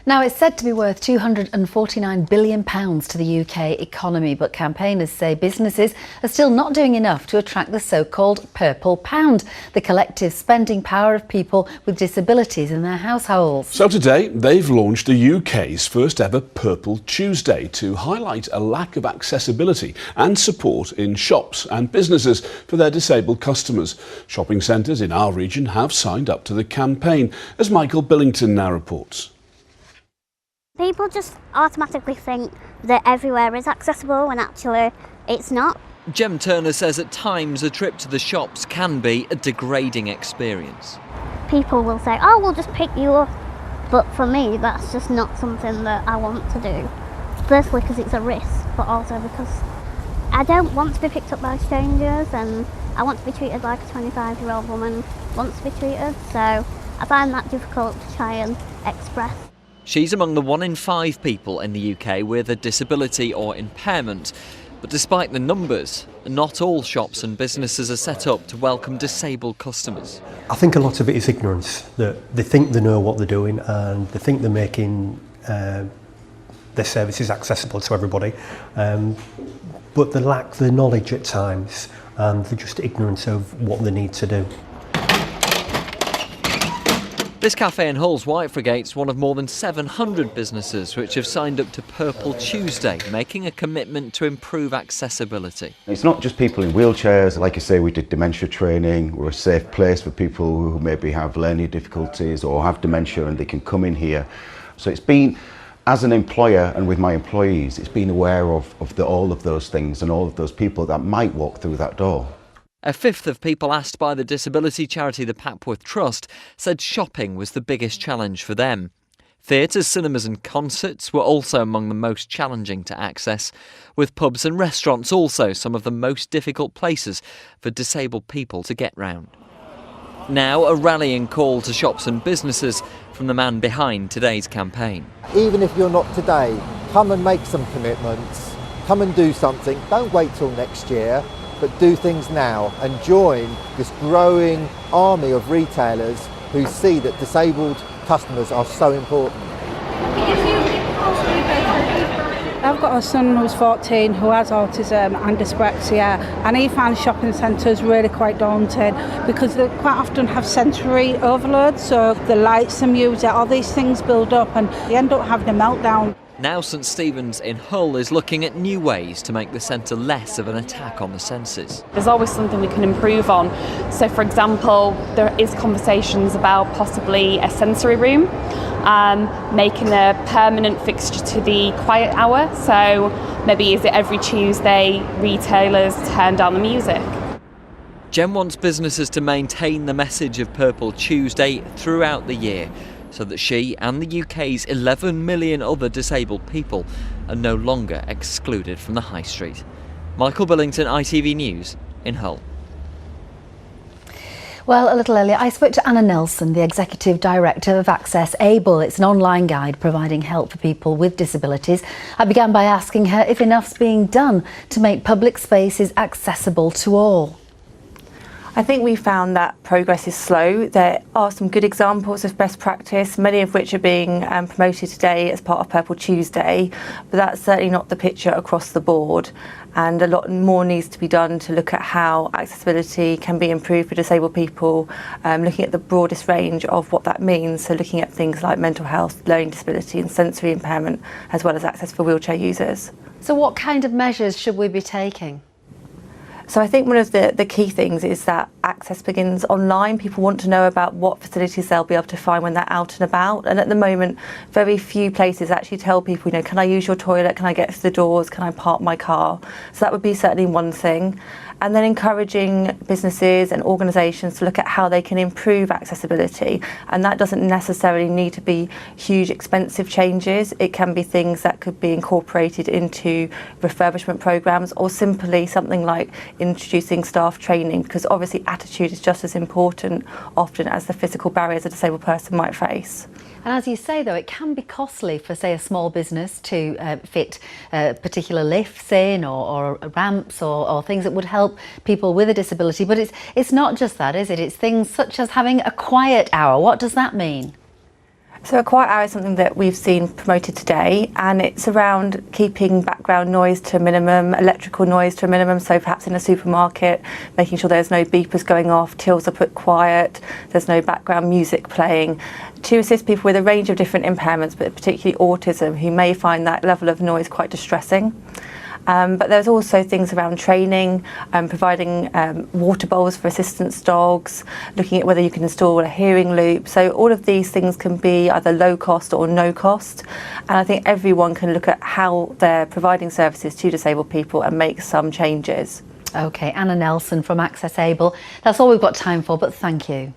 Now, it's said to be worth £249 billion to the UK economy, but campaigners say businesses are still not doing enough to attract the so-called purple pound, the collective spending power of people with disabilities in their households. So today, they've launched the UK's first ever Purple Tuesday to highlight a lack of accessibility and support in shops and businesses for their disabled customers. Shopping centres in our region have signed up to the campaign, as Michael Billington now reports. People just automatically think that everywhere is accessible when actually it's not. Jem Turner says at times a trip to the shops can be a degrading experience. People will say, oh, we'll just pick you up. But for me, that's just not something that I want to do. Firstly, because it's a risk, but also because I don't want to be picked up by strangers and I want to be treated like a 25-year-old woman wants to be treated. So I find that difficult to try and express. She's among the 1 in 5 people in the UK with a disability or impairment. But despite the numbers, not all shops and businesses are set up to welcome disabled customers. I think a lot of it is ignorance, that they think they know what they're doing and they think they're making their services accessible to everybody. But they lack the knowledge at times and they're just ignorant of what they need to do. This cafe in Hull's Whitefrigate's one of more than 700 businesses which have signed up to Purple Tuesday, making a commitment to improve accessibility. It's not just people in wheelchairs. Like I say, we did dementia training. We're a safe place for people who maybe have learning difficulties or have dementia, and they can come in here. So it's been, as an employer and with my employees, it's been aware of all of those things and all of those people that might walk through that door. A fifth of people asked by the disability charity the Papworth Trust said shopping was the biggest challenge for them. Theatres, cinemas and concerts were also among the most challenging to access, with pubs and restaurants also some of the most difficult places for disabled people to get round. Now a rallying call to shops and businesses from the man behind today's campaign. Even if you're not today, come and make some commitments, come and do something, don't wait till next year. But do things now and join this growing army of retailers who see that disabled customers are so important. I've got a son who's 14 who has autism and dyslexia, and he finds shopping centres really quite daunting because they quite often have sensory overload, so the lights, the music, all these things build up and they end up having a meltdown. Now St Stephen's in Hull is looking at new ways to make the centre less of an attack on the senses. There's always something we can improve on. So for example, there is conversations about possibly a sensory room, making a permanent fixture to the quiet hour. So maybe is it every Tuesday retailers turn down the music? Jem wants businesses to maintain the message of Purple Tuesday throughout the year, so that she and the UK's 11 million other disabled people are no longer excluded from the high street. Michael Billington, ITV News in Hull. Well, a little earlier, I spoke to Anna Nelson, the Executive Director of Access Able. It's an online guide providing help for people with disabilities. I began by asking her if enough's being done to make public spaces accessible to all. I think we found that progress is slow. There are some good examples of best practice, many of which are being promoted today as part of Purple Tuesday, but that's certainly not the picture across the board. And a lot more needs to be done to look at how accessibility can be improved for disabled people, looking at the broadest range of what that means, so looking at things like mental health, learning disability and sensory impairment, as well as access for wheelchair users. So what kind of measures should we be taking? So I think one of the key things is that access begins online. People want to know about what facilities they'll be able to find when they're out and about. And at the moment, very few places actually tell people, can I use your toilet? Can I get through the doors? Can I park my car? So that would be certainly one thing. And then encouraging businesses and organisations to look at how they can improve accessibility. And that doesn't necessarily need to be huge, expensive changes. It can be things that could be incorporated into refurbishment programmes, or simply something like introducing staff training, because obviously attitude is just as important often as the physical barriers a disabled person might face. And as you say, though, it can be costly for, say, a small business to fit particular lifts in or ramps or things that would help people with a disability. But it's not just that, is it? It's things such as having a quiet hour. What does that mean? So a quiet hour is something that we've seen promoted today, and it's around keeping background noise to a minimum, electrical noise to a minimum, so perhaps in a supermarket, making sure there's no beepers going off, tills are put quiet, there's no background music playing, to assist people with a range of different impairments, but particularly autism, who may find that level of noise quite distressing. But there's also things around training, providing water bowls for assistance dogs, looking at whether you can install a hearing loop. So all of these things can be either low cost or no cost. And I think everyone can look at how they're providing services to disabled people and make some changes. OK, Anna Nelson from Access Able. That's all we've got time for, but thank you.